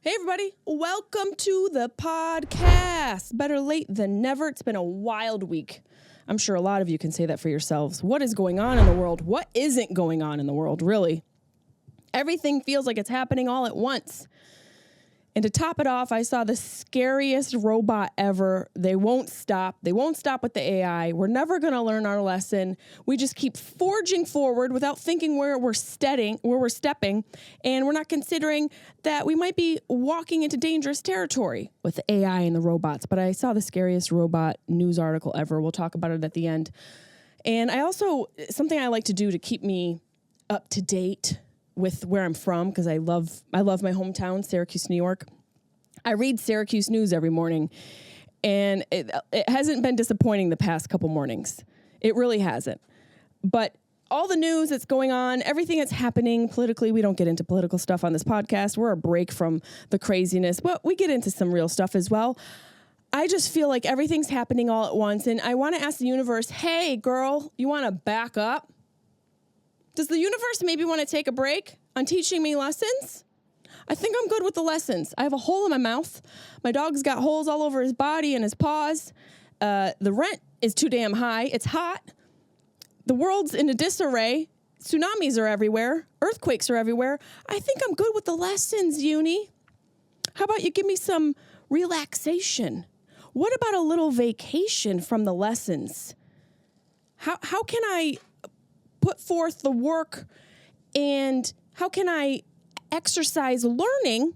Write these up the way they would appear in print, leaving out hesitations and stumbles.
Hey, everybody. Welcome to the podcast. Better late than never. It's been a wild week. I'm sure a lot of you can say that for yourselves. What is going on in the world? What isn't going on in the world, really? Everything feels like it's happening all at once. And to top it off, I saw the scariest robot ever. They won't stop. They won't stop with the AI. We're never going to learn our lesson. We just keep forging forward without thinking where we're stepping, and we're not considering that we might be walking into dangerous territory with the AI and the robots. But I saw the scariest robot news article ever. We'll talk about it at the end. And I also, something I like to do to keep me up to date with where I'm from, because I love my hometown, Syracuse, New York. I read Syracuse News every morning, and it hasn't been disappointing the past couple mornings. It really hasn't. But all the news that's going on, everything that's happening politically, we don't get into political stuff on this podcast. We're a break from the craziness, but we get into some real stuff as well. I just feel like everything's happening all at once, and I want to ask the universe, hey, girl, you want to back up? Does the universe maybe want to take a break on teaching me lessons? I think I'm good with the lessons. I have a hole in my mouth. My dog's got holes all over his body and his paws. The rent is too damn high. It's hot. The world's in a disarray. Tsunamis are everywhere. Earthquakes are everywhere. I think I'm good with the lessons, Uni. How about you give me some relaxation? What about a little vacation from the lessons? How can I put forth the work, and how can I exercise learning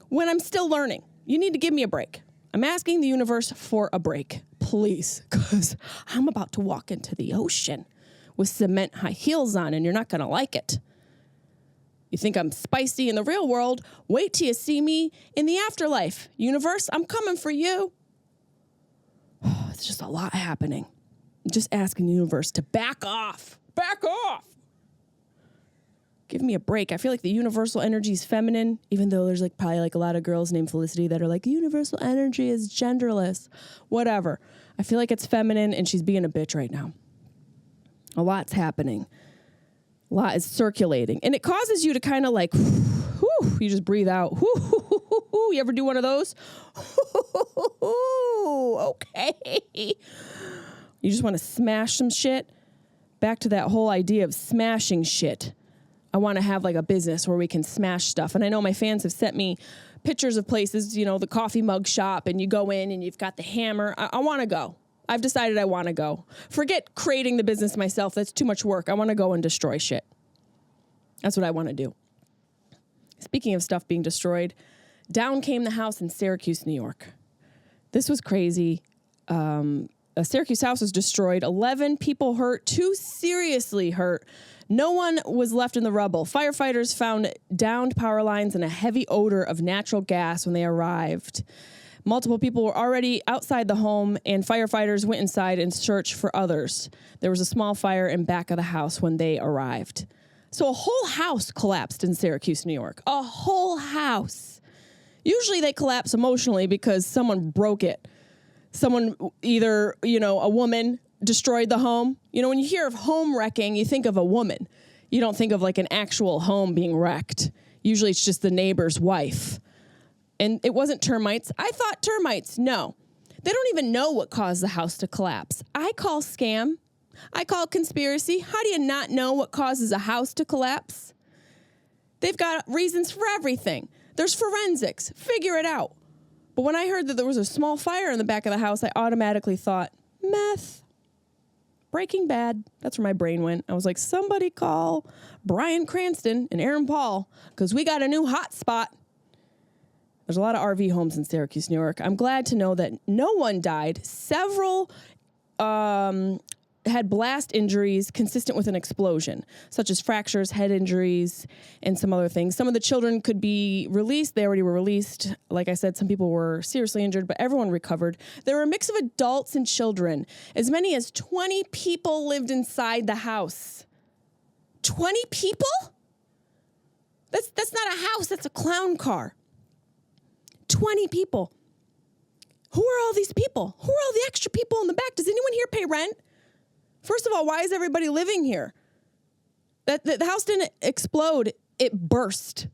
when I'm still learning? You need to give me a break. I'm asking the universe for a break, please, because I'm about to walk into the ocean with cement high heels on, and you're not going to like it. You think I'm spicy in the real world? Wait till you see me in the afterlife. Universe, I'm coming for you. It's just a lot happening. I'm just asking the universe to back off. Back off. Give me a break. I feel like the universal energy is feminine, even though there's probably a lot of girls named Felicity that are like, universal energy is genderless. Whatever. I feel like it's feminine, and she's being a bitch right now. A lot's happening. A lot is circulating. And it causes you to kind of whew, you just breathe out. Whew, whew, whew, whew, whew. You ever do one of those? Okay. You just want to smash some shit. Back to that whole idea of smashing shit. I want to have a business where we can smash stuff. And I know my fans have sent me pictures of places, the coffee mug shop, and you go in and you've got the hammer. I want to go. I've decided I want to go. Forget creating the business myself. That's too much work. I want to go and destroy shit. That's what I want to do. Speaking of stuff being destroyed, down came the house in Syracuse, New York. This was crazy. A Syracuse house was destroyed. 11 people hurt, 2 seriously hurt. No one was left in the rubble. Firefighters found downed power lines and a heavy odor of natural gas when they arrived. Multiple people were already outside the home, and firefighters went inside in search for others. There was a small fire in back of the house when they arrived. So a whole house collapsed in Syracuse, New York. A whole house. Usually they collapse emotionally because someone broke it. Someone, either, a woman destroyed the home. When you hear of home wrecking, you think of a woman. You don't think of an actual home being wrecked. Usually it's just the neighbor's wife. And it wasn't termites. I thought termites. No. They don't even know what caused the house to collapse. I call scam. I call conspiracy. How do you not know what causes a house to collapse? They've got reasons for everything. There's forensics. Figure it out. But when I heard that there was a small fire in the back of the house, I automatically thought, meth. Breaking Bad. That's where my brain went. I was like, somebody call Bryan Cranston and Aaron Paul, because we got a new hot spot. There's a lot of RV homes in Syracuse, New York. I'm glad to know that no one died. Several had blast injuries consistent with an explosion, such as fractures, head injuries, and some other things. Some of the children could be released. They already were released. Like I said, some people were seriously injured, but everyone recovered. There were a mix of adults and children. As many as 20 people lived inside the house. 20 people? That's not a house. That's a clown car. 20 people. Who are all these people? Who are all the extra people in the back? Does anyone here pay rent? First of all, why is everybody living here? The house didn't explode. It burst.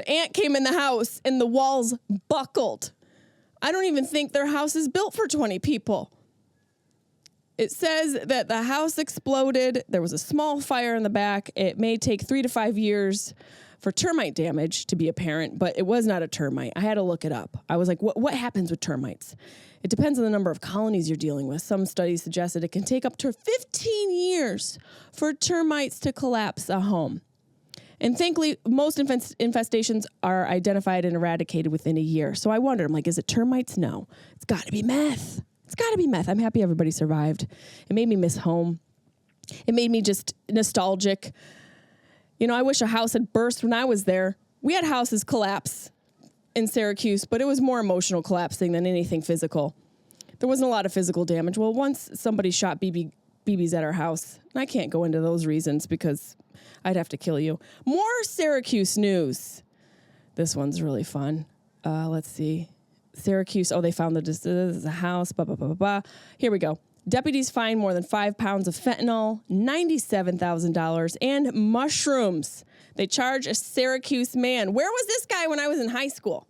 The ant came in the house and the walls buckled. I don't even think their house is built for 20 people. It says that the house exploded. There was a small fire in the back. It may take 3 to 5 years for termite damage to be apparent, but it was not a termite. I had to look it up. I was like, what happens with termites? It depends on the number of colonies you're dealing with. Some studies suggested it can take up to 15 years for termites to collapse a home. And thankfully, most infestations are identified and eradicated within a year. So I wondered, I'm like, is it termites? No. It's got to be meth. It's got to be meth. I'm happy everybody survived. It made me miss home. It made me just nostalgic. You know, I wish a house had burst when I was there. We had houses collapse in Syracuse, but it was more emotional collapsing than anything physical. There wasn't a lot of physical damage. Well, once somebody shot BBs at our house, and I can't go into those reasons because I'd have to kill you. More Syracuse news. This one's really fun. Let's see. Syracuse. Oh, they found the house. Blah, blah, blah, blah, blah. Here we go. Deputies find more than 5 pounds of fentanyl, $97,000, and mushrooms. They charge a Syracuse man. Where was this guy when I was in high school?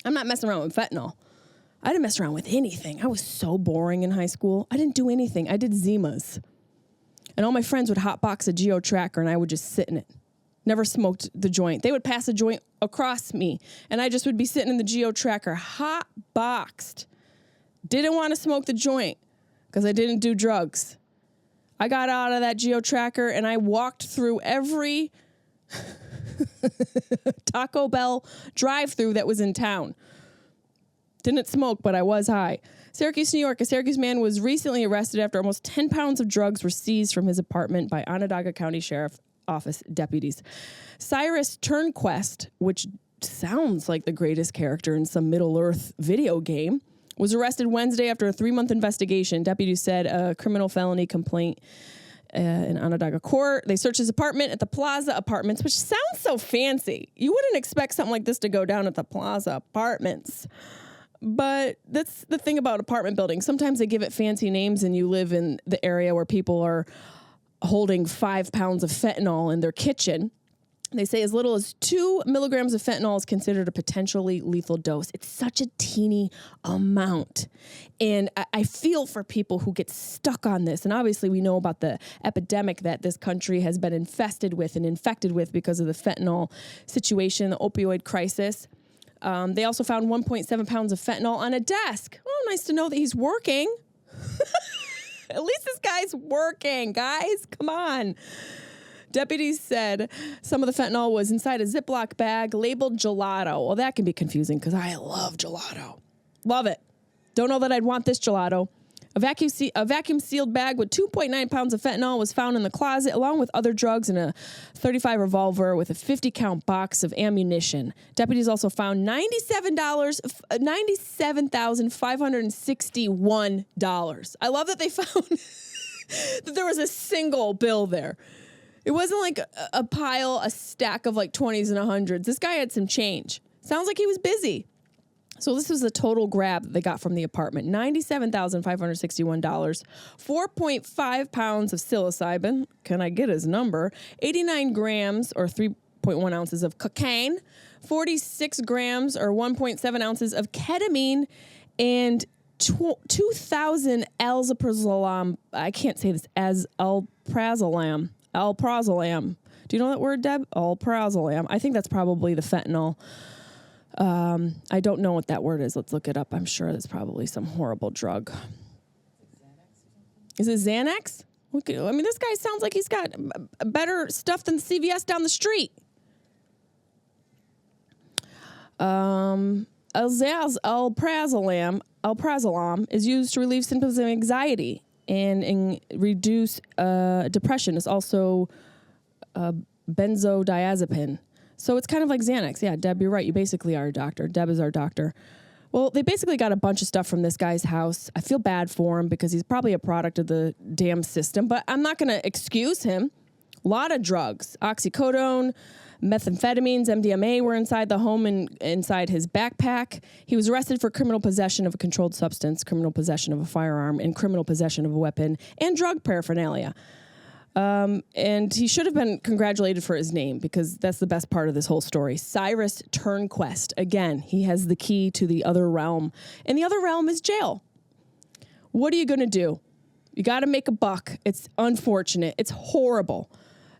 I'm not messing around with fentanyl. I didn't mess around with anything. I was so boring in high school. I didn't do anything. I did Zimas. And all my friends would hotbox a geo-tracker, and I would just sit in it. Never smoked the joint. They would pass a joint across me, and I just would be sitting in the geo-tracker, hot-boxed. Didn't want to smoke the joint because I didn't do drugs. I got out of that geo-tracker, and I walked through every Taco Bell drive-thru that was in town. Didn't smoke, but I was high. Syracuse, New York. A Syracuse man was recently arrested after almost 10 pounds of drugs were seized from his apartment by Onondaga County Sheriff Office deputies. Cyrus Turnquest, which sounds like the greatest character in some Middle-earth video game, was arrested Wednesday after a 3-month investigation. Deputies said a criminal felony complaint in Onondaga Court. They searched his apartment at the Plaza Apartments, which sounds so fancy. You wouldn't expect something like this to go down at the Plaza Apartments. But that's the thing about apartment buildings. Sometimes they give it fancy names and you live in the area where people are holding 5 pounds of fentanyl in their kitchen. They say as little as 2 milligrams of fentanyl is considered a potentially lethal dose. It's such a teeny amount. And I feel for people who get stuck on this. And obviously we know about the epidemic that this country has been infested with and infected with because of the fentanyl situation, the opioid crisis. They also found 1.7 pounds of fentanyl on a desk. Oh, nice to know that he's working. At least this guy's working, guys. Come on. Deputies said some of the fentanyl was inside a Ziploc bag labeled gelato. Well, that can be confusing because I love gelato. Love it. Don't know that I'd want this gelato. A vacuum-sealed bag with 2.9 pounds of fentanyl was found in the closet, along with other drugs and a .35 revolver with a 50-count box of ammunition. Deputies also found $97,561. I love that they found that there was a single bill there. It wasn't like a stack of like 20s and 100s. This guy had some change. Sounds like he was busy. So this was a total grab that they got from the apartment. $97,561, 4.5 pounds of psilocybin. Can I get his number? 89 grams or 3.1 ounces of cocaine, 46 grams or 1.7 ounces of ketamine, and 2,000 alprazolam. I can't say this as alprazolam. Alprazolam. Do you know that word, Deb? Alprazolam. I think that's probably the fentanyl. I don't know what that word is. Let's look it up. I'm sure it's probably some horrible drug. Is it Xanax? Okay. I mean, this guy sounds like he's got better stuff than the CVS down the street. Alprazolam is used to relieve symptoms of anxiety and reduce depression. It's also benzodiazepine. So it's kind of like Xanax. Yeah, Deb, you're right. You basically are a doctor. Deb is our doctor. Well, they basically got a bunch of stuff from this guy's house. I feel bad for him because he's probably a product of the damn system, but I'm not going to excuse him. A lot of drugs, oxycodone, methamphetamines, MDMA were inside the home and inside his backpack. He was arrested for criminal possession of a controlled substance, criminal possession of a firearm, and criminal possession of a weapon, and drug paraphernalia. And he should have been congratulated for his name because that's the best part of this whole story. Cyrus Turnquest. Again, he has the key to the other realm. And the other realm is jail. What are you going to do? You got to make a buck. It's unfortunate. It's horrible.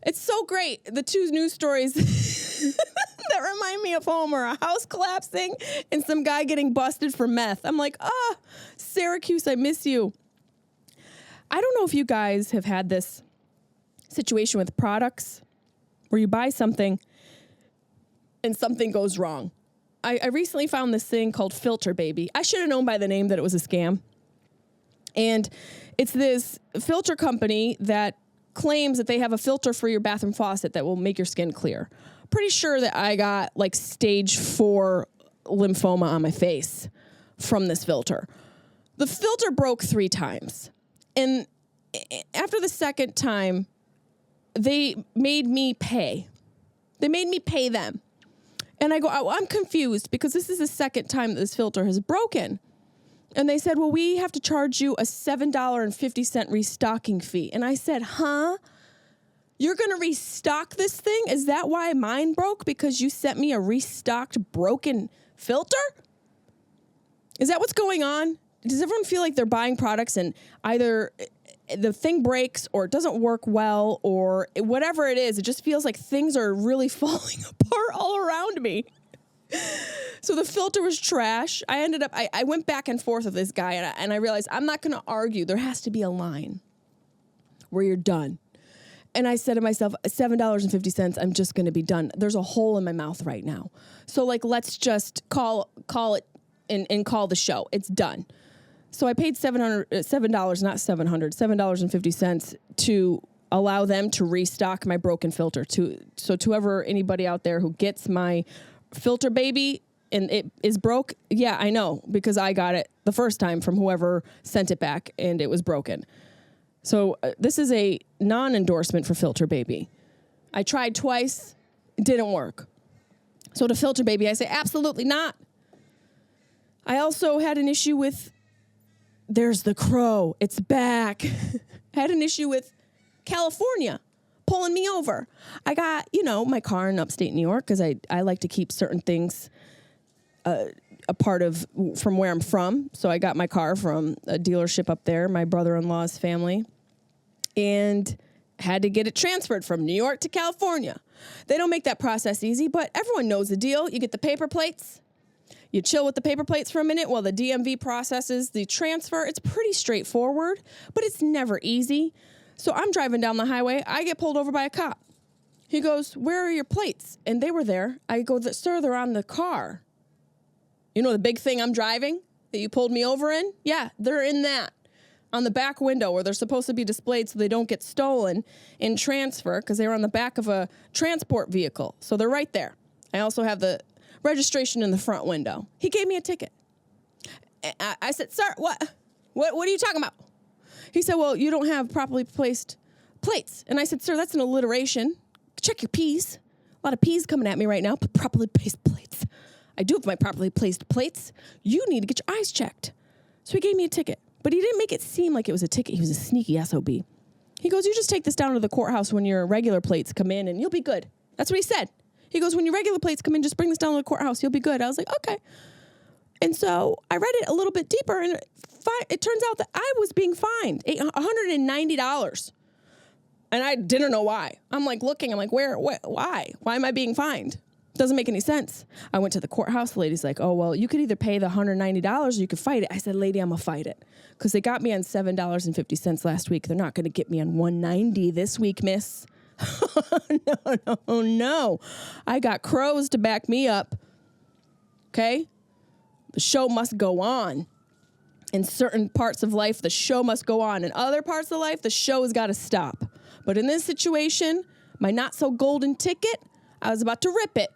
It's so great. The two news stories that remind me of home are a house collapsing and some guy getting busted for meth. I'm like, Syracuse, I miss you. I don't know if you guys have had this situation with products where you buy something and something goes wrong. I recently found this thing called Filter Baby. I should have known by the name that it was a scam. And it's this filter company that claims that they have a filter for your bathroom faucet that will make your skin clear. Pretty sure that I got like stage 4 lymphoma on my face from this filter. The filter broke 3 times. And after the second time, they made me pay. They made me pay them. And I go, I'm confused because this is the second time that this filter has broken. And they said, well, we have to charge you a $7.50 restocking fee. And I said, huh? You're going to restock this thing? Is that why mine broke? Because you sent me a restocked broken filter? Is that what's going on? Does everyone feel like they're buying products and either the thing breaks or it doesn't work well or whatever it is, it just feels like things are really falling apart all around me? So the filter was trash. I went back and forth with this guy and I realized I'm not going to argue. There has to be a line where you're done. And I said to myself, $7.50, I'm just going to be done. There's a hole in my mouth right now. So like, let's just call it and call the show. It's done. So I paid $7.50 to allow them to restock my broken filter. So to anybody out there who gets my Filter Baby and it is broke, yeah, I know because I got it the first time from whoever sent it back and it was broken. So this is a non-endorsement for Filter Baby. I tried twice, it didn't work. So to Filter Baby, I say absolutely not. I also had an issue with there's the crow. It's back. Had an issue with California pulling me over. I got, my car in upstate New York because I like to keep certain things a part of from where I'm from. So I got my car from a dealership up there, my brother-in-law's family, and had to get it transferred from New York to California. They don't make that process easy, but everyone knows the deal. You get the paper plates. You chill with the paper plates for a minute while the DMV processes the transfer. It's pretty straightforward, but it's never easy. So I'm driving down the highway. I get pulled over by a cop. He goes, where are your plates? And they were there. I go, sir, they're on the car. You know the big thing I'm driving that you pulled me over in? Yeah, they're in that. On the back window where they're supposed to be displayed so they don't get stolen in transfer because they were on the back of a transport vehicle. So they're right there. I also have the registration in the front window. He gave me a ticket. I said, sir, what are you talking about? He said, well, you don't have properly placed plates. And I said, sir, that's an alliteration. Check your P's. A lot of P's coming at me right now. But properly placed plates. I do have my properly placed plates. You need to get your eyes checked. So he gave me a ticket. But he didn't make it seem like it was a ticket. He was a sneaky SOB. He goes, you just take this down to the courthouse when your regular plates come in and you'll be good. That's what he said. He goes, when your regular plates come in, just bring this down to the courthouse. You'll be good. I was like, okay. And so I read it a little bit deeper, and it turns out that I was being fined $190. And I didn't know why. I'm like looking. I'm like, why? Why am I being fined? Doesn't make any sense. I went to the courthouse. The lady's like, oh, well, you could either pay the $190 or you could fight it. I said, lady, I'm going to fight it. Because they got me on $7.50 last week. They're not going to get me on $190 this week, miss. No. I got crows to back me up. Okay? The show must go on. In certain parts of life, the show must go on. In other parts of life, the show has got to stop. But in this situation, my not-so-golden ticket, I was about to rip it.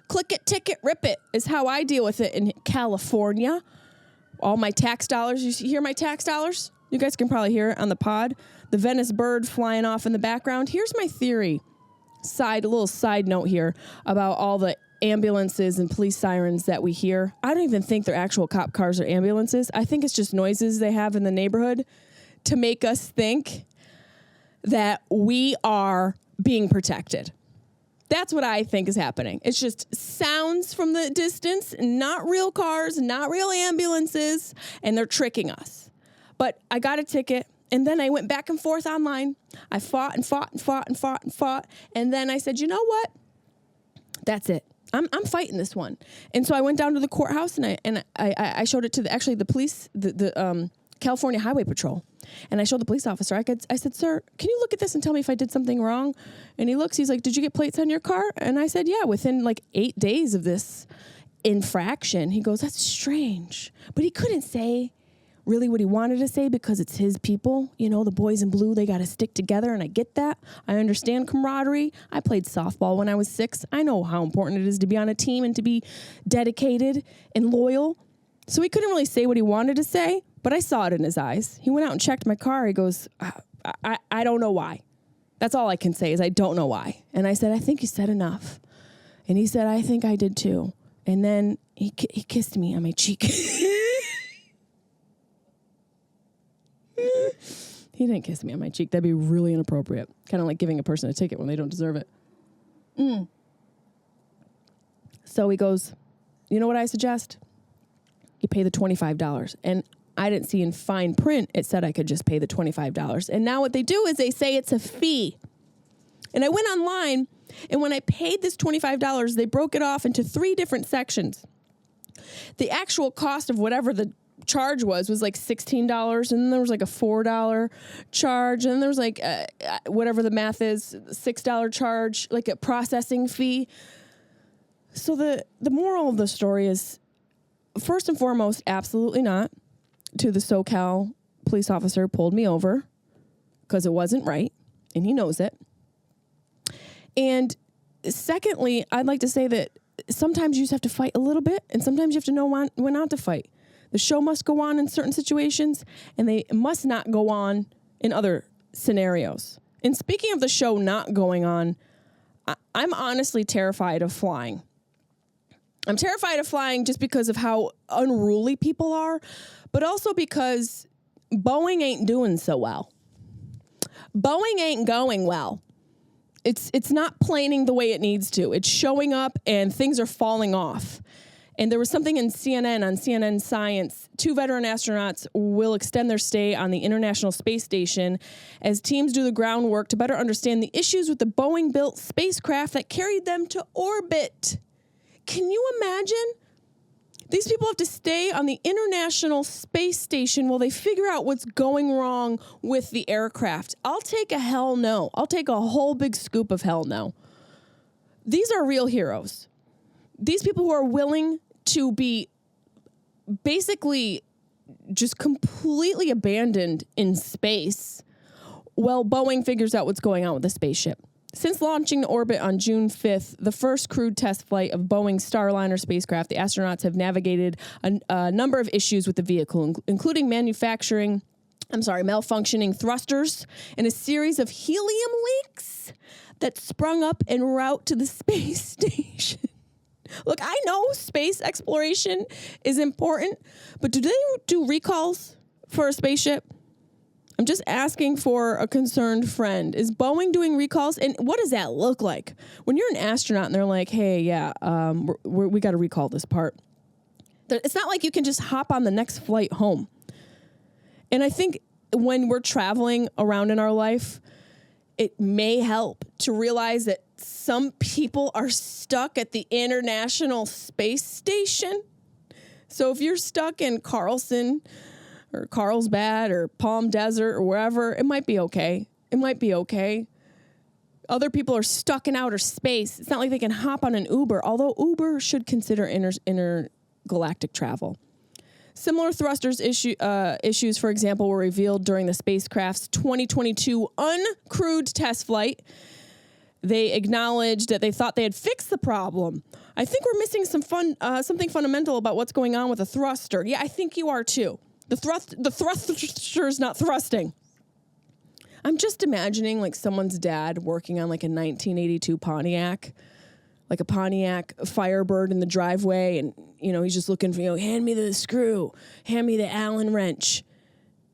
Click it, ticket, rip it is how I deal with it in California. All my tax dollars. You hear my tax dollars? You guys can probably hear it on the pod. The Venice bird flying off in the background. Here's my theory. A little side note here about all the ambulances and police sirens that we hear. I don't even think they're actual cop cars or ambulances. I think it's just noises they have in the neighborhood to make us think that we are being protected. That's what I think is happening. It's just sounds from the distance, not real cars, not real ambulances, and they're tricking us. But I got a ticket, and then I went back and forth online. I fought and fought and fought and fought and fought, and then I said, you know what? That's it. I'm fighting this one. And so I went down to the courthouse, and I showed it to the police, the California Highway Patrol. And I showed the police officer. I said, sir, can you look at this and tell me if I did something wrong? And he looks, he's like, did you get plates on your car? And I said, yeah, within like 8 days of this infraction. He goes, that's strange. But he couldn't say really what he wanted to say because it's his people. You know, the boys in blue, they got to stick together. And I get that. I understand camaraderie. I played softball when I was 6. I know how important it is to be on a team and to be dedicated and loyal. So he couldn't really say what he wanted to say, but I saw it in his eyes. He went out and checked my car. He goes, I don't know why. That's all I can say is I don't know why. And I said, I think you said enough. And he said, I think I did too. And then he kissed me on my cheek. He didn't kiss me on my cheek. That'd be really inappropriate. Kind of like giving a person a ticket when they don't deserve it. So he goes, you know what I suggest? You pay the $25. And I didn't see in fine print, it said I could just pay the $25. And now what they do is they say it's a fee. And I went online, and when I paid this $25, they broke it off into 3 different sections. The actual cost of whatever the charge was like $16, and then there was like a $4 charge, and then there was like whatever the math is, $6 charge, like a processing fee. So the moral of the story is, first and foremost, absolutely not to the SoCal police officer who pulled me over because it wasn't right, and he knows it. And secondly, I'd like to say that sometimes you just have to fight a little bit, and sometimes you have to know when not to fight. The show must go on in certain situations, and they must not go on in other scenarios. And speaking of the show not going on, I'm honestly terrified of flying. I'm terrified of flying just because of how unruly people are, but also because Boeing ain't doing so well. Boeing ain't going well. It's not planing the way it needs to. It's showing up and things are falling off. And there was something in CNN, on CNN Science, 2 veteran astronauts will extend their stay on the International Space Station as teams do the groundwork to better understand the issues with the Boeing-built spacecraft that carried them to orbit. Can you imagine? These people have to stay on the International Space Station while they figure out what's going wrong with the aircraft. I'll take a hell no. I'll take a whole big scoop of hell no. These are real heroes. These people who are willing to be basically just completely abandoned in space while Boeing figures out what's going on with the spaceship. Since launching to orbit on June 5th, the first crewed test flight of Boeing's Starliner spacecraft, the astronauts have navigated a number of issues with the vehicle, including malfunctioning thrusters and a series of helium leaks that sprung up en route to the space station. Look, I know space exploration is important, but do they do recalls for a spaceship? I'm just asking for a concerned friend. Is Boeing doing recalls? And what does that look like? When you're an astronaut and they're like, hey, yeah, we got to recall this part. It's not like you can just hop on the next flight home. And I think when we're traveling around in our life, it may help to realize that some people are stuck at the International Space Station. So if you're stuck in Carlson or Carlsbad or Palm Desert or wherever, it might be okay. It might be okay. Other people are stuck in outer space. It's not like they can hop on an Uber, although Uber should consider intergalactic travel. Similar thrusters issues, for example, were revealed during the spacecraft's 2022 uncrewed test flight. They acknowledged that they thought they had fixed the problem. I think we're missing something fundamental about what's going on with the thruster. Yeah, I think you are too. The thruster's not thrusting. I'm just imagining like someone's dad working on like a 1982 Pontiac, like a Pontiac Firebird in the driveway, and he's just looking for hand me the screw, hand me the Allen wrench.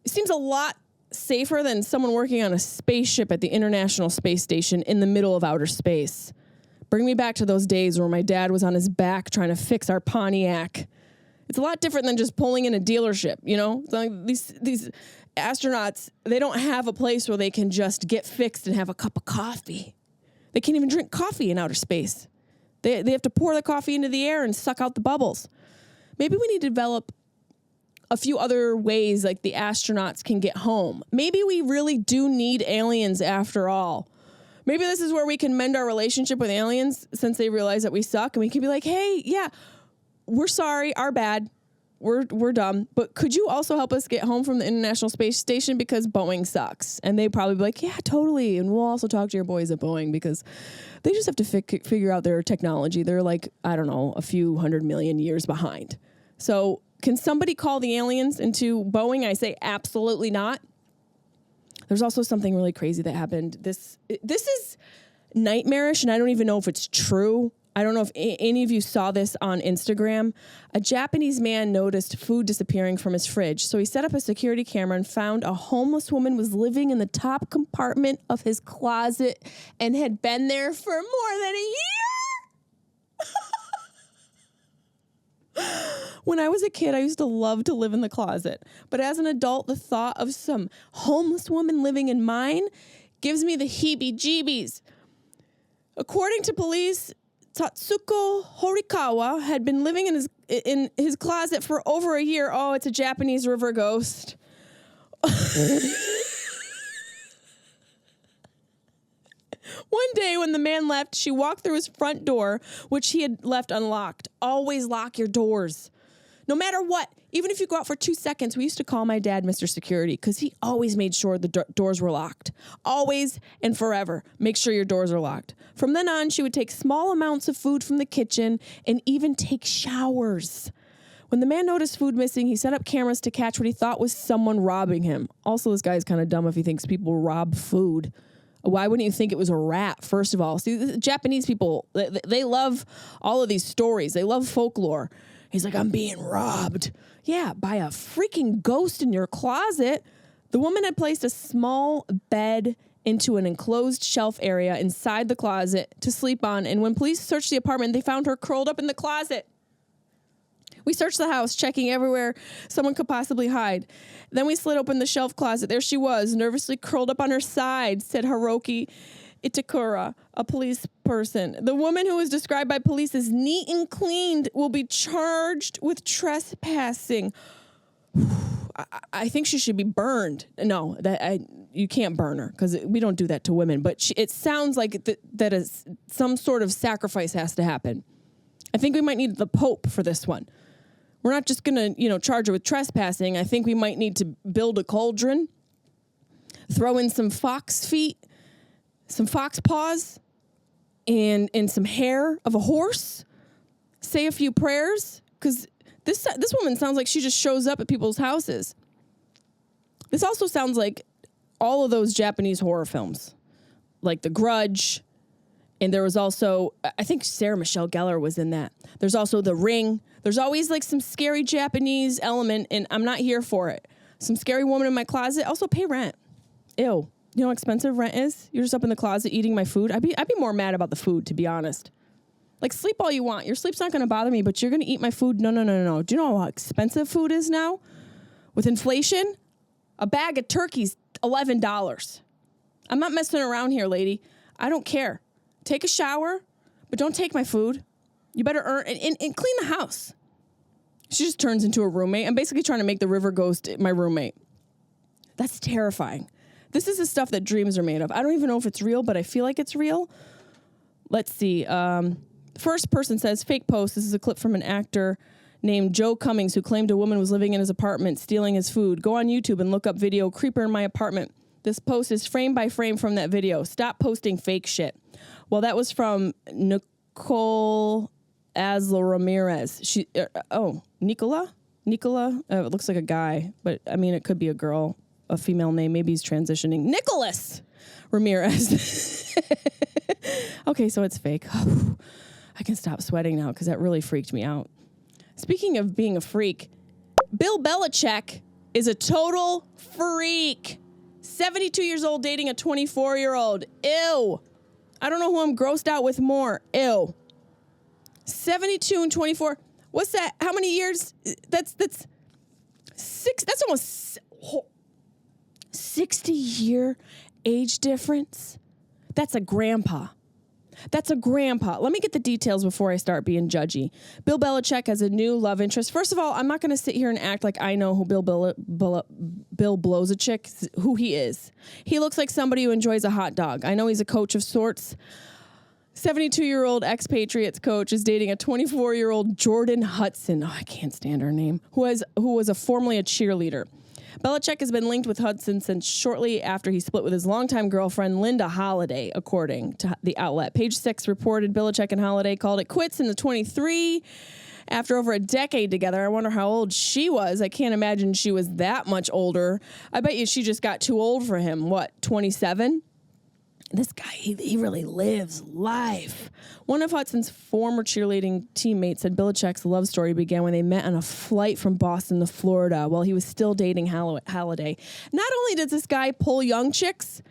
It seems a lot safer than someone working on a spaceship at the International Space Station in the middle of outer space. Bring me back to those days where my dad was on his back trying to fix our Pontiac. It's a lot different than just pulling in a dealership, you know? It's like these astronauts, they don't have a place where they can just get fixed and have a cup of coffee. They can't even drink coffee in outer space. They have to pour the coffee into the air and suck out the bubbles. Maybe we need to develop a few other ways like the astronauts can get home. Maybe we really do need aliens after all. Maybe this is where we can mend our relationship with aliens since they realize that we suck, and we can be like, hey, yeah, we're sorry, our bad. We're dumb. But could you also help us get home from the International Space Station because Boeing sucks? And they probably be like, yeah, totally. And we'll also talk to your boys at Boeing because they just have to figure out their technology. They're like, I don't know, a few 100 million years behind. So can somebody call the aliens into Boeing? I say absolutely not. There's also something really crazy that happened. This is nightmarish, and I don't even know if it's true. I don't know if any of you saw this on Instagram. A Japanese man noticed food disappearing from his fridge. So he set up a security camera and found a homeless woman was living in the top compartment of his closet and had been there for more than a year. When I was a kid, I used to love to live in the closet. But as an adult, the thought of some homeless woman living in mine gives me the heebie-jeebies. According to police, Tatsuko Horikawa had been living in his closet for over a year. Oh, it's a Japanese river ghost. One day when the man left, she walked through his front door, which he had left unlocked. Always lock your doors. No matter what, even if you go out for 2 seconds, we used to call my dad Mr. Security because he always made sure the doors were locked. Always and forever, make sure your doors are locked. From then on, she would take small amounts of food from the kitchen and even take showers. When the man noticed food missing, he set up cameras to catch what he thought was someone robbing him. Also, this guy's kind of dumb if he thinks people rob food. Why wouldn't you think it was a rat, first of all? See, the Japanese people, they love all of these stories. They love folklore. He's like, I'm being robbed. Yeah, by a freaking ghost in your closet. The woman had placed a small bed into an enclosed shelf area inside the closet to sleep on. And when police searched the apartment, they found her curled up in the closet. We searched the house, checking everywhere someone could possibly hide. Then we slid open the shelf closet. There she was, nervously curled up on her side, said Hiroki Itakura, a police person. The woman who was described by police as neat and cleaned will be charged with trespassing. I think she should be burned. No, you can't burn her because we don't do that to women. But it sounds like that is some sort of sacrifice has to happen. I think we might need the Pope for this one. We're not just going to, charge her with trespassing. I think we might need to build a cauldron, throw in some fox feet, some fox paws, and some hair of a horse. Say a few prayers, because this woman sounds like she just shows up at people's houses. This also sounds like all of those Japanese horror films, like The Grudge. And there was also, I think Sarah Michelle Gellar was in that. There's also The Ring. There's always like some scary Japanese element, and I'm not here for it. Some scary woman in my closet. Also pay rent. Ew. You know how expensive rent is? You're just up in the closet eating my food. I'd be more mad about the food, to be honest. Like, sleep all you want. Your sleep's not going to bother me, but you're going to eat my food. No. Do you know how expensive food is now? With inflation, a bag of turkey's $11. I'm not messing around here, lady. I don't care. Take a shower, but don't take my food. You better earn and clean the house. She just turns into a roommate. I'm basically trying to make the river ghost my roommate. That's terrifying. This is the stuff that dreams are made of. I don't even know if it's real, but I feel like it's real. Let's see. First person says, fake post. This is a clip from an actor named Joe Cummings who claimed a woman was living in his apartment stealing his food. Go on YouTube and look up video Creeper in My Apartment. This post is frame by frame from that video. Stop posting fake shit. Well, that was from Nicole Asla Ramirez. Nicola? It looks like a guy, but I mean, it could be a girl, a female name. Maybe he's transitioning. Nicholas Ramirez. Okay, so it's fake. I can stop sweating now because that really freaked me out. Speaking of being a freak, Bill Belichick is a total freak. 72 years old dating a 24-year-old. Ew. I don't know who I'm grossed out with more. Ew. 72 and 24. What's that? How many years? That's six. That's almost 60-year age difference. That's a grandpa. That's a grandpa. Let me get the details before I start being judgy. Bill Belichick has a new love interest. First of all, I'm not going to sit here and act like I know who Bill blows a chick, who he is. He looks like somebody who enjoys a hot dog. I know he's a coach of sorts. 72-year-old ex-Patriots coach is dating a 24-year-old Jordan Hudson. Oh, I can't stand her name. Who was formerly a cheerleader. Belichick has been linked with Hudson since shortly after he split with his longtime girlfriend, Linda Holiday, according to the outlet. Page 6 reported Belichick and Holiday called it quits in the 23 after over a decade together. I wonder how old she was. I can't imagine she was that much older. I bet you she just got too old for him. What, 27? This guy, he really lives life. One of Hudson's former cheerleading teammates said Belichick's love story began when they met on a flight from Boston to Florida while he was still dating Holiday. Not only does this guy pull young chicks,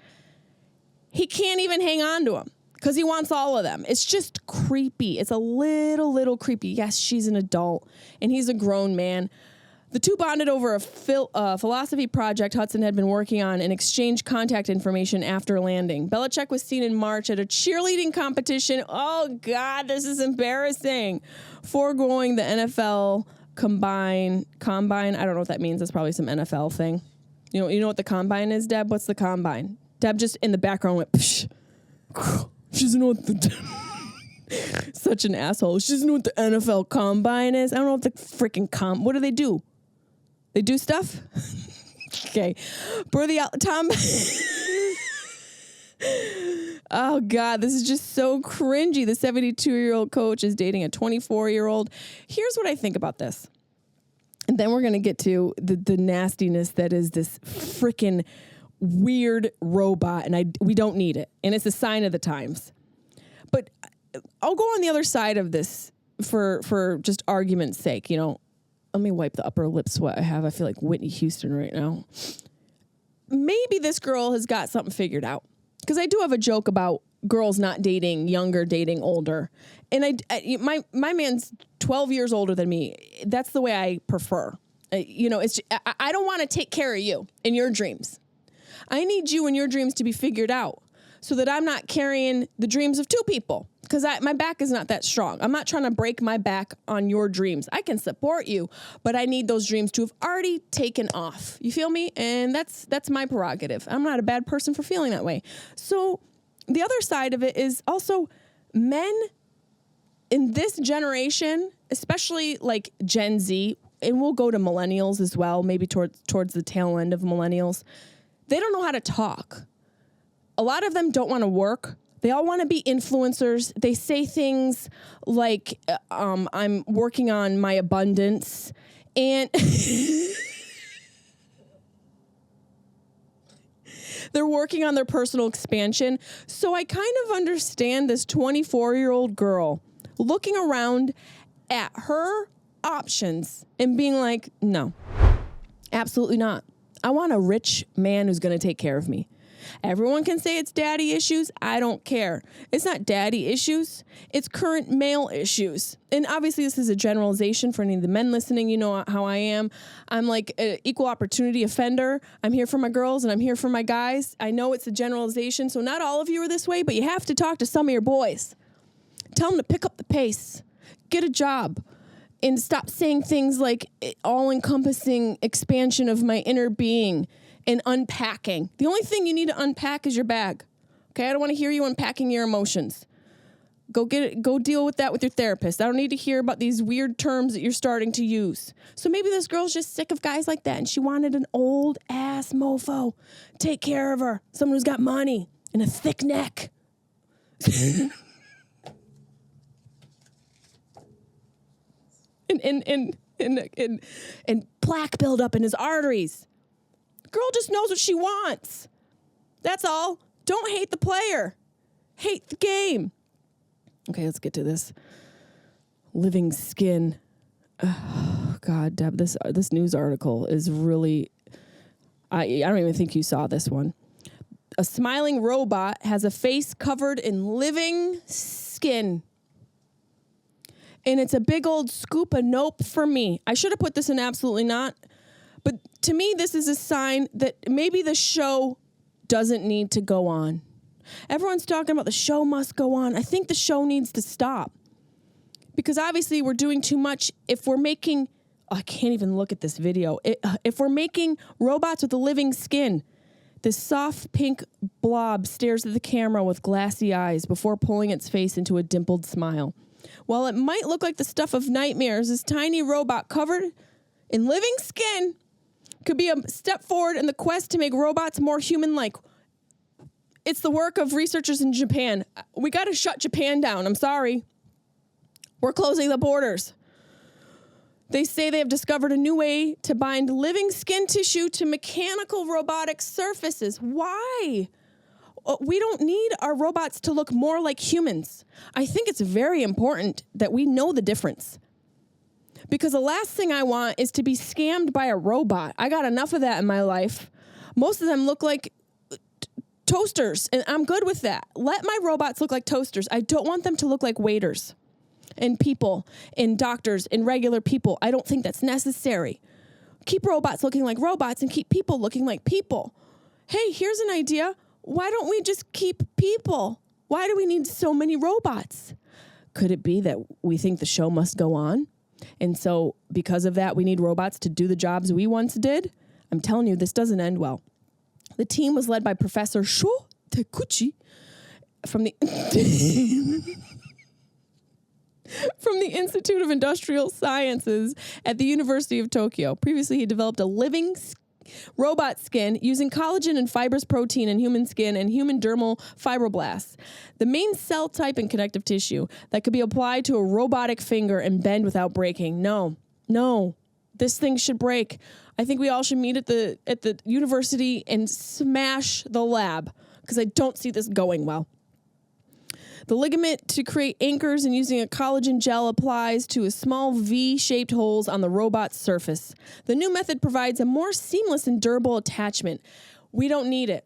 he can't even hang on to them because he wants all of them. It's just creepy. It's a little creepy. Yes, she's an adult and he's a grown man. The two bonded over a philosophy project Hudson had been working on and exchanged contact information after landing. Belichick was seen in March at a cheerleading competition. Oh, God, this is embarrassing. Foregoing the NFL combine. I don't know what that means. That's probably some NFL thing. You know what the combine is, Deb? What's the combine? Deb just in the background went, psh. She doesn't know what such an asshole. She doesn't know what the NFL combine is. I don't know what the freaking what do they do? They do stuff? Okay. Tom. Oh, God, this is just so cringy. The 72-year-old coach is dating a 24-year-old. Here's what I think about this. And then we're going to get to the nastiness that is this freaking weird robot, and we don't need it. And it's a sign of the times. But I'll go on the other side of this for just argument's sake, you know. Let me wipe the upper lip sweat I have. I feel like Whitney Houston right now. Maybe this girl has got something figured out. Because I do have a joke about girls not dating younger, dating older. And my man's 12 years older than me. That's the way I prefer. I don't want to take care of you in your dreams. I need you and your dreams to be figured out so that I'm not carrying the dreams of two people. Because my back is not that strong. I'm not trying to break my back on your dreams. I can support you, but I need those dreams to have already taken off. You feel me? And that's my prerogative. I'm not a bad person for feeling that way. So the other side of it is also men in this generation, especially like Gen Z, and we'll go to millennials as well, maybe towards the tail end of millennials. They don't know how to talk. A lot of them don't want to work. They all want to be influencers. They say things like, I'm working on my abundance. And they're working on their personal expansion. So I kind of understand this 24-year-old girl looking around at her options and being like, no, absolutely not. I want a rich man who's going to take care of me. Everyone can say it's daddy issues. I don't care. It's not daddy issues. It's current male issues. And obviously this is a generalization for any of the men listening. You know how I am. I'm like an equal opportunity offender. I'm here for my girls and I'm here for my guys. I know it's a generalization, so not all of you are this way, but you have to talk to some of your boys. Tell them to pick up the pace. Get a job. And stop saying things like all-encompassing expansion of my inner being and unpacking. The only thing you need to unpack is your bag. Okay, I don't want to hear you unpacking your emotions. Go get it. Go deal with that with your therapist. I don't need to hear about these weird terms that you're starting to use. So maybe this girl's just sick of guys like that, and she wanted an old ass mofo. Take care of her. Someone who's got money and a thick neck. and plaque buildup in his arteries. Girl just knows what she wants. That's all. Don't hate the player. Hate the game. Okay, let's get to this. Living skin. Oh, God, Deb, this news article is really... I don't even think you saw this one. A smiling robot has a face covered in living skin. And it's a big old scoop of nope for me. I should have put this in absolutely not. But to me, this is a sign that maybe the show doesn't need to go on. Everyone's talking about the show must go on. I think the show needs to stop. Because obviously we're doing too much if we're making... I can't even look at this video. If we're making robots with a living skin, this soft pink blob stares at the camera with glassy eyes before pulling its face into a dimpled smile. While it might look like the stuff of nightmares, this tiny robot covered in living skin could be a step forward in the quest to make robots more human-like. It's the work of researchers in Japan. We got to shut Japan down. I'm sorry. We're closing the borders. They say they have discovered a new way to bind living skin tissue to mechanical robotic surfaces. Why? We don't need our robots to look more like humans. I think it's very important that we know the difference. Because the last thing I want is to be scammed by a robot. I got enough of that in my life. Most of them look like toasters, and I'm good with that. Let my robots look like toasters. I don't want them to look like waiters and people and doctors and regular people. I don't think that's necessary. Keep robots looking like robots and keep people looking like people. Hey, here's an idea. Why don't we just keep people? Why do we need so many robots? Could it be that we think the show must go on? And so because of that, we need robots to do the jobs we once did? I'm telling you, this doesn't end well. The team was led by Professor Sho Takuchi from the... from the Institute of Industrial Sciences at the University of Tokyo. Previously, he developed a living robot skin using collagen and fibrous protein in human skin and human dermal fibroblasts, the main cell type in connective tissue that could be applied to a robotic finger and bend without breaking. No, this thing should break. I think we all should meet at the university and smash the lab because I don't see this going well. The ligament to create anchors and using a collagen gel applies to a small V-shaped holes on the robot's surface. The new method provides a more seamless and durable attachment. We don't need it.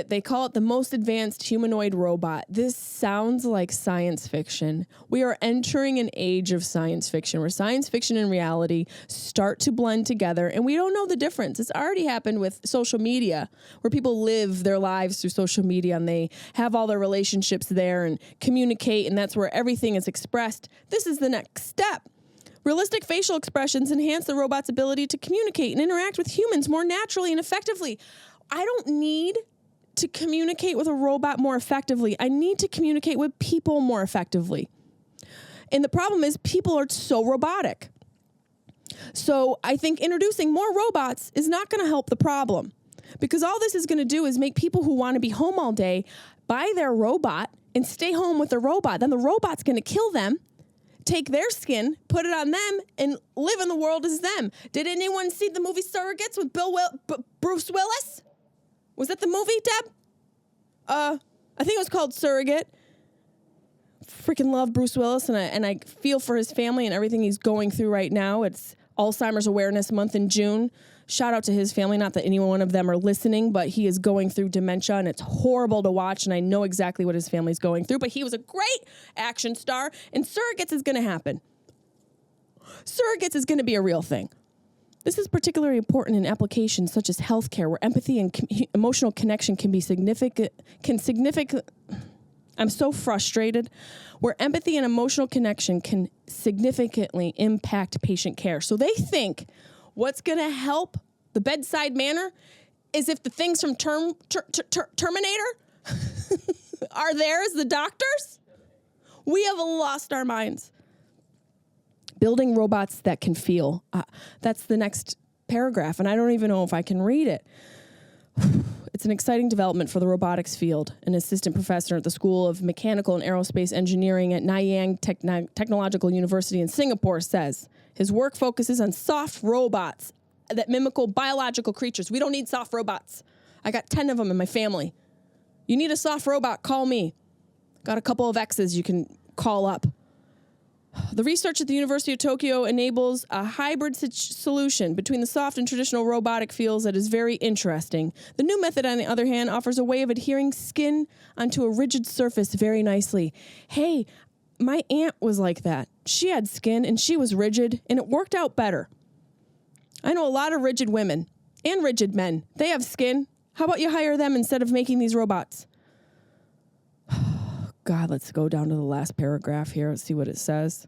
They call it the most advanced humanoid robot. This sounds like science fiction. We are entering an age of science fiction where science fiction and reality start to blend together, and we don't know the difference. It's already happened with social media, where people live their lives through social media, and they have all their relationships there and communicate, and that's where everything is expressed. This is the next step. Realistic facial expressions enhance the robot's ability to communicate and interact with humans more naturally and effectively. I don't need to communicate with a robot more effectively. I need to communicate with people more effectively. And the problem is people are so robotic. So I think introducing more robots is not going to help the problem, because all this is going to do is make people who want to be home all day buy their robot and stay home with the robot. Then the robot's going to kill them, take their skin, put it on them, and live in the world as them. Did anyone see the movie Surrogates with Bruce Willis? Was that the movie, Deb? I think it was called Surrogate. Freaking love Bruce Willis, and I feel for his family and everything he's going through right now. It's Alzheimer's Awareness Month in June. Shout out to his family. Not that any one of them are listening, but he is going through dementia, and it's horrible to watch, and I know exactly what his family's going through. But he was a great action star, and Surrogates is going to happen. Surrogates is going to be a real thing. This is particularly important in applications such as healthcare, where empathy and emotional connection can be significant. I'm so frustrated. Where empathy and emotional connection can significantly impact patient care. So they think what's going to help the bedside manner is if the things from Terminator are there as the doctors. We have lost our minds. Building robots that can feel. That's the next paragraph, and I don't even know if I can read it. It's an exciting development for the robotics field. An assistant professor at the School of Mechanical and Aerospace Engineering at Nanyang Technological University in Singapore says his work focuses on soft robots that mimic biological creatures. We don't need soft robots. I got 10 of them in my family. You need a soft robot, call me. Got a couple of exes you can call up. The research at the University of Tokyo enables a hybrid solution between the soft and traditional robotic feels that is very interesting. The new method, on the other hand, offers a way of adhering skin onto a rigid surface very nicely. Hey, my aunt was like that. She had skin and she was rigid and it worked out better. I know a lot of rigid women and rigid men. They have skin. How about you hire them instead of making these robots? God, let's go down to the last paragraph here. Let's see what it says.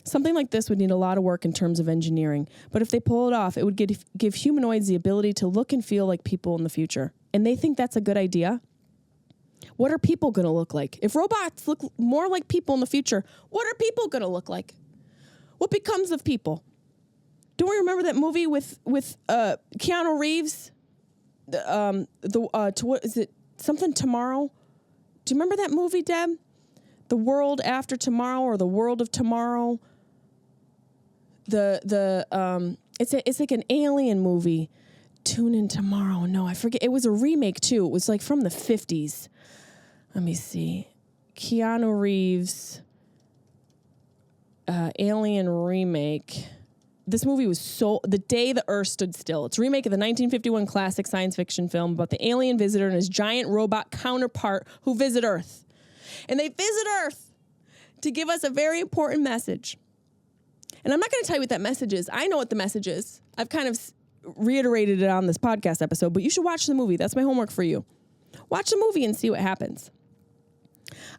Something like this would need a lot of work in terms of engineering, but if they pull it off, it would give humanoids the ability to look and feel like people in the future. And they think that's a good idea. What are people going to look like? If robots look more like people in the future, what are people going to look like? What becomes of people? Don't we remember that movie with Keanu Reeves? What is it? Something Tomorrow? Do you remember that movie, Deb? The World After Tomorrow or The World of Tomorrow? It's like an alien movie. Tune in tomorrow. No, I forget. It was a remake too. It was like from the 50s. Let me see. Keanu Reeves, alien remake. This movie was The Day the Earth Stood Still. It's a remake of the 1951 classic science fiction film about the alien visitor and his giant robot counterpart who visit Earth. And they visit Earth to give us a very important message. And I'm not going to tell you what that message is. I know what the message is. I've kind of reiterated it on this podcast episode, but you should watch the movie. That's my homework for you. Watch the movie and see what happens.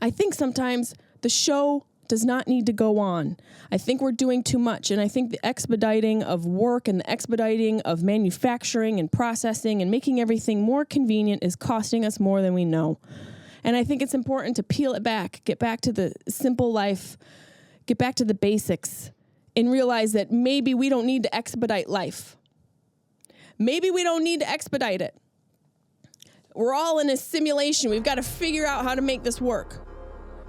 I think sometimes the show does not need to go on. I think we're doing too much, and I think the expediting of work and the expediting of manufacturing and processing and making everything more convenient is costing us more than we know. And I think it's important to peel it back, get back to the simple life, get back to the basics, and realize that maybe we don't need to expedite life. Maybe we don't need to expedite it. We're all in a simulation. We've got to figure out how to make this work.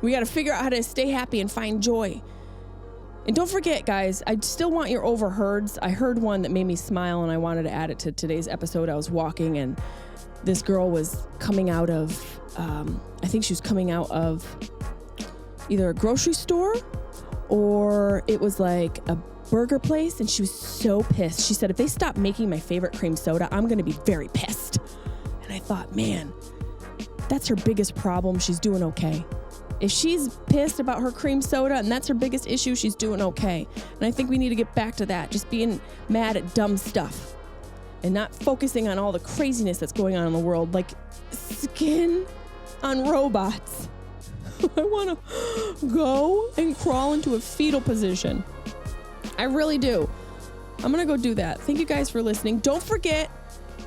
We got to figure out how to stay happy and find joy. And don't forget, guys, I still want your overheards. I heard one that made me smile, and I wanted to add it to today's episode. I was walking, and this girl was coming out of, I think she was coming out of either a grocery store or it was like a burger place, and she was so pissed. She said, if they stop making my favorite cream soda, I'm going to be very pissed. And I thought, man, that's her biggest problem. She's doing okay. If she's pissed about her cream soda and that's her biggest issue, she's doing okay. And I think we need to get back to that, just being mad at dumb stuff and not focusing on all the craziness that's going on in the world, like skin on robots. I want to go and crawl into a fetal position. I really do. I'm going to go do that. Thank you guys for listening. Don't forget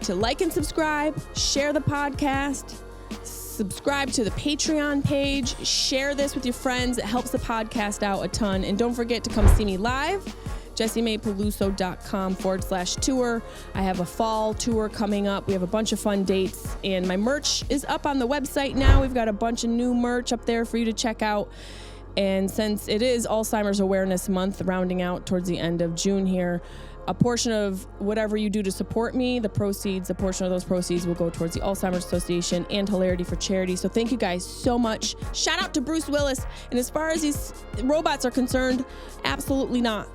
to like and subscribe, share the podcast, subscribe to the Patreon page, share this with your friends. It helps the podcast out a ton. And don't forget to come see me live, JessimaePeluso.com/tour. I have a fall tour coming up. We have a bunch of fun dates, and my merch is up on the website now. We've got a bunch of new merch up there for you to check out. And since it is Alzheimer's Awareness Month, rounding out towards the end of June here, a portion of whatever you do to support me, a portion of those proceeds will go towards the Alzheimer's Association and Hilarity for Charity. So thank you guys so much. Shout out to Bruce Willis. And as far as these robots are concerned, absolutely not.